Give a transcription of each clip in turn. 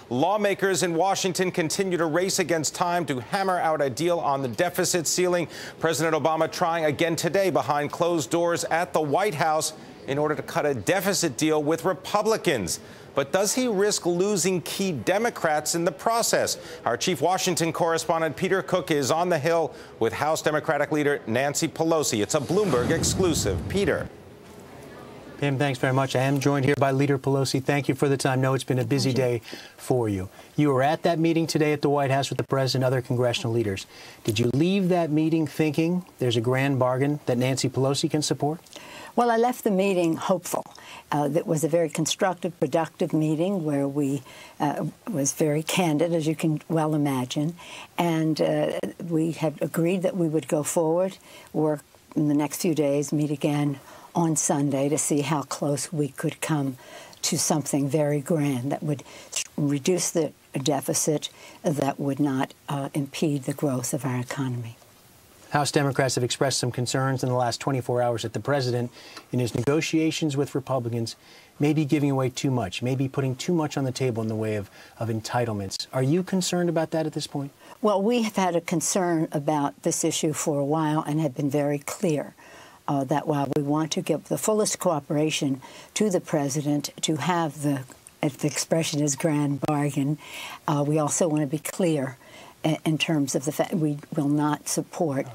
Lawmakers in Washington continue to race against time to hammer out a deal on the deficit ceiling. President Obama trying again today behind closed doors at the White House in order to cut a deficit deal with Republicans. But does he risk losing key Democrats in the process? Our chief Washington correspondent Peter Cook is on the Hill with House Democratic Leader Nancy Pelosi. It's a Bloomberg exclusive. Peter. Pimm, thanks very much. I am joined here by Leader Pelosi. Thank you for the time. No, it's been a busy day for you. You were at that meeting today at the White House with the president and other congressional leaders. Did you leave that meeting thinking there's a grand bargain that Nancy Pelosi can support? Well, I left the meeting hopeful. It was a very constructive, productive meeting where we was very candid, as you can well imagine, and we had agreed that we would go forward, work in the next few days, meet again on Sunday to see how close we could come to something very grand that would reduce the deficit, that would not impede the growth of our economy. House Democrats have expressed some concerns in the last 24 hours that the president, in his negotiations with Republicans, may be giving away too much, maybe putting too much on the table in the way of entitlements. Are you concerned about that at this point? Well, we have had a concern about this issue for a while and have been very clear that while we want to give the fullest cooperation to the president to have the, if the expression is grand bargain, we also want to be clear in terms of the fact we will not support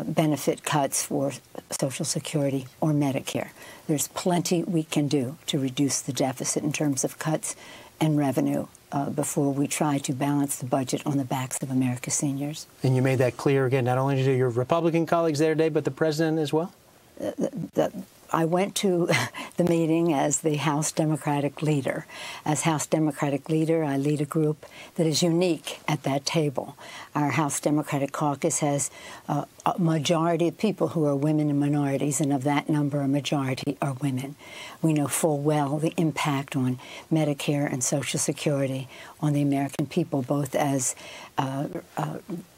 benefit cuts for Social Security or Medicare. There's plenty we can do to reduce the deficit in terms of cuts and revenue before we try to balance the budget on the backs of America's seniors. And you made that clear again, not only to your Republican colleagues there today, but the president as well? I went to the meeting as the House Democratic leader. As House Democratic leader, I lead a group that is unique at that table. Our House Democratic caucus has a majority of people who are women and minorities, and of that number, a majority are women. We know full well the impact on Medicare and Social Security on the American people, both as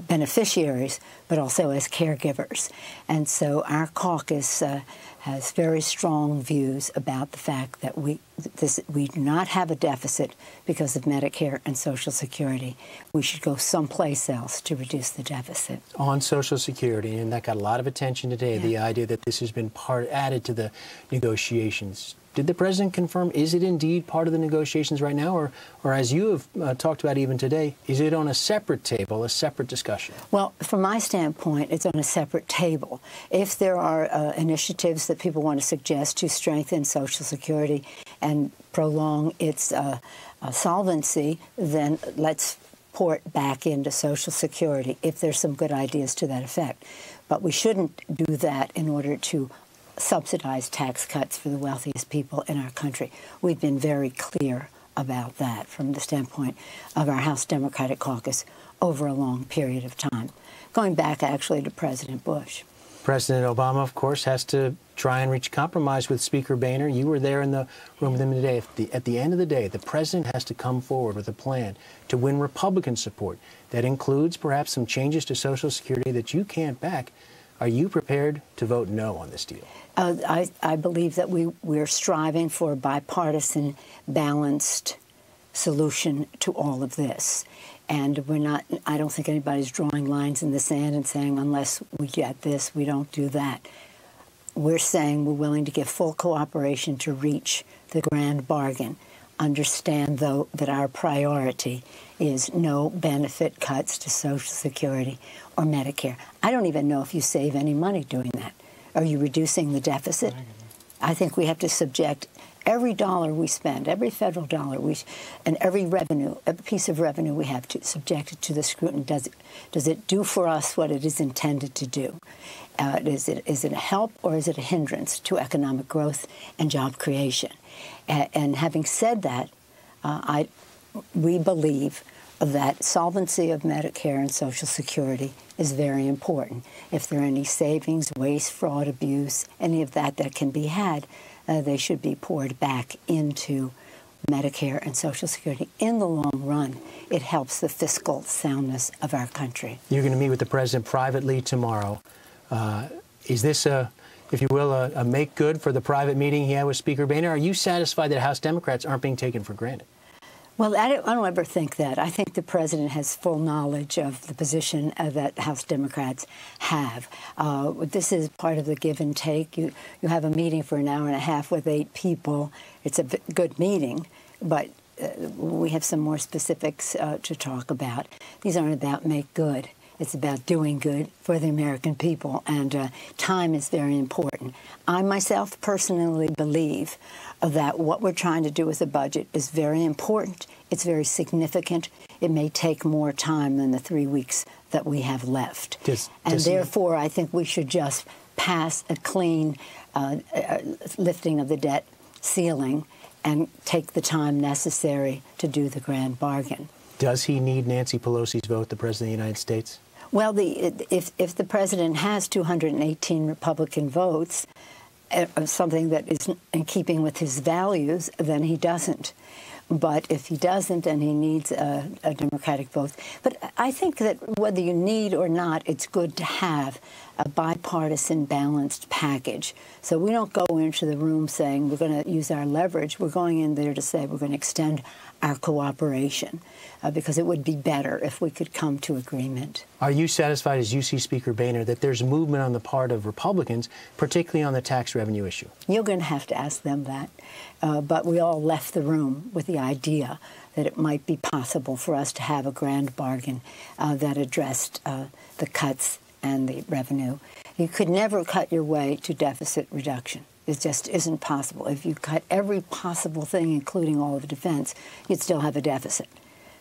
beneficiaries, but also as caregivers. And so our caucus has very strong views about the fact that we do not have a deficit because of Medicare and Social Security. We should go someplace else to reduce the deficit. On Social Security, and that got a lot of attention today, the idea that this has been added to the negotiations. Did the president confirm, is it indeed part of the negotiations right now, or as you have talked about even today, is it on a separate table, a separate discussion? Well, from my standpoint, it's on a separate table. If there are initiatives that people want to suggest to strengthen Social Security and prolong its solvency, then let's pour it back into Social Security if there's some good ideas to that effect. But we shouldn't do that in order to subsidize tax cuts for the wealthiest people in our country. We've been very clear about that from the standpoint of our House Democratic caucus over a long period of time, going back actually to President Bush. President Obama, of course, has to try and reach compromise with Speaker Boehner. You were there in the room with him today. At the end of the day, the president has to come forward with a plan to win Republican support. That includes perhaps some changes to Social Security that you can't back. Are you prepared to vote no on this deal? I believe that we're striving for a bipartisan, balanced solution to all of this. And we're not, I don't think anybody's drawing lines in the sand and saying, unless we get this, we don't do that. We're saying we're willing to give full cooperation to reach the grand bargain. Understand, though, that our priority is no benefit cuts to Social Security or Medicare. I don't even know if you save any money doing that. Are you reducing the deficit? I think we have to subject every dollar we spend, every federal dollar and every revenue, every piece of revenue we have to subject it to the scrutiny. Does it do for us what it is intended to do? Is it a help or is it a hindrance to economic growth and job creation? And having said that, we believe that solvency of Medicare and Social Security is very important. If there are any savings, waste, fraud, abuse, any of that can be had, they should be poured back into Medicare and Social Security. In the long run, it helps the fiscal soundness of our country. You're going to meet with the president privately tomorrow. Is this if you will, a make good for the private meeting he had with Speaker Boehner? Are you satisfied that House Democrats aren't being taken for granted? Well, I don't ever think that. I think the president has full knowledge of the position that House Democrats have. This is part of the give and take. You have a meeting for an hour and a half with 8 people. It's a good meeting, but we have some more specifics to talk about. These aren't about make good. It's about doing good for the American people, and time is very important. I myself personally believe that what we're trying to do with the budget is very important. It's very significant. It may take more time than the 3 weeks that we have left. Therefore, I think we should just pass a clean lifting of the debt ceiling and take the time necessary to do the grand bargain. Does he need Nancy Pelosi's vote, the President of the United States? Well, if the president has 218 Republican votes, something that is in keeping with his values, then he doesn't. But if he doesn't, then he needs a Democratic vote. But I think that whether you need or not, it's good to have a bipartisan, balanced package. So we don't go into the room saying we're going to use our leverage. We're going in there to say we're going to extend our cooperation because it would be better if we could come to agreement. Are you satisfied, as you see Speaker Boehner, that there's movement on the part of Republicans, particularly on the tax revenue issue? You're going to have to ask them that. But we all left the room with the idea that it might be possible for us to have a grand bargain that addressed the cuts and the revenue. You could never cut your way to deficit reduction. It just isn't possible. If you cut every possible thing, including all of defense, you'd still have a deficit.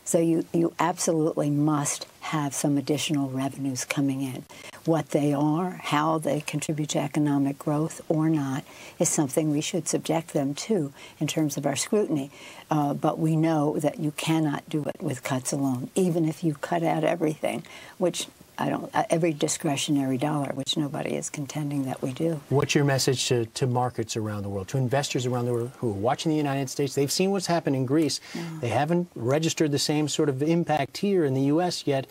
So you absolutely must have some additional revenues coming in. What they are, how they contribute to economic growth or not, is something we should subject them to in terms of our scrutiny. But we know that you cannot do it with cuts alone, even if you cut out everything, which every discretionary dollar, which nobody is contending that we do. What's your message to markets around the world, to investors around the world who are watching the United States? They've seen what's happened in Greece. They haven't registered the same sort of impact here in the U.S. yet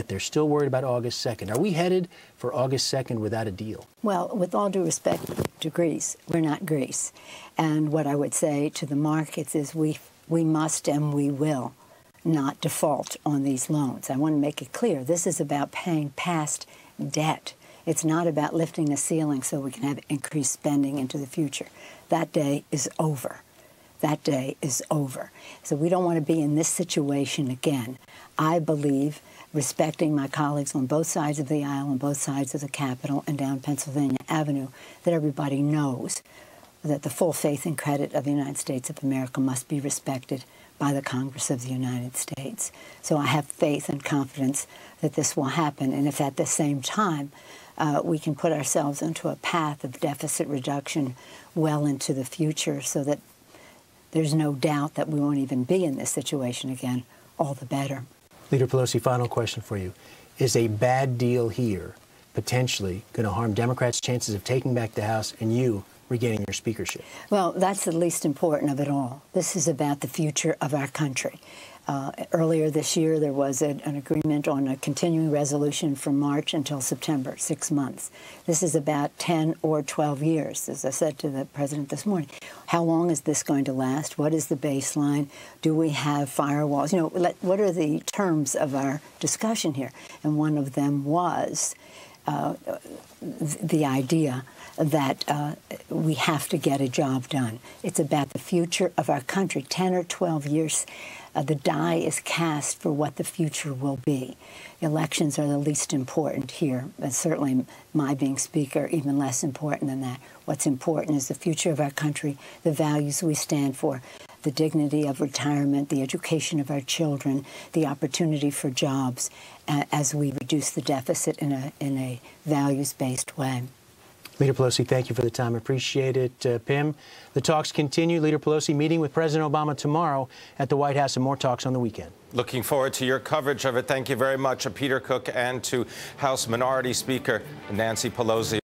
they're still worried about August 2nd. Are we headed for August 2nd without a deal? Well, with all due respect to Greece, we're not Greece. And what I would say to the markets is we must and we will not default on these loans. I want to make it clear, this is about paying past debt. It's not about lifting the ceiling so we can have increased spending into the future. That day is over. That day is over. So we don't want to be in this situation again. I believe, respecting my colleagues on both sides of the aisle, on both sides of the Capitol and down Pennsylvania Avenue, that everybody knows that the full faith and credit of the United States of America must be respected by the Congress of the United States. So I have faith and confidence that this will happen. And if at the same time we can put ourselves into a path of deficit reduction well into the future so that there's no doubt that we won't even be in this situation again, all the better. Leader Pelosi, final question for you. Is a bad deal here potentially going to harm Democrats' chances of taking back the House and you regaining your speakership? Well, that's the least important of it all. This is about the future of our country. Earlier this year, there was an agreement on a continuing resolution from March until September, 6 months. This is about 10 or 12 years, as I said to the president this morning. How long is this going to last? What is the baseline? Do we have firewalls? You know, what are the terms of our discussion here? And one of them was the idea that we have to get a job done. It's about the future of our country. 10 or 12 years, the die is cast for what the future will be. Elections are the least important here, and certainly my being speaker, even less important than that. What's important is the future of our country, the values we stand for, the dignity of retirement, the education of our children, the opportunity for jobs as we reduce the deficit in a values-based way. Leader Pelosi, thank you for the time. Appreciate it. Pimm, the talks continue. Leader Pelosi meeting with President Obama tomorrow at the White House, and more talks on the weekend. Looking forward to your coverage of it. Thank you very much, Peter Cook, and to House Minority Speaker Nancy Pelosi.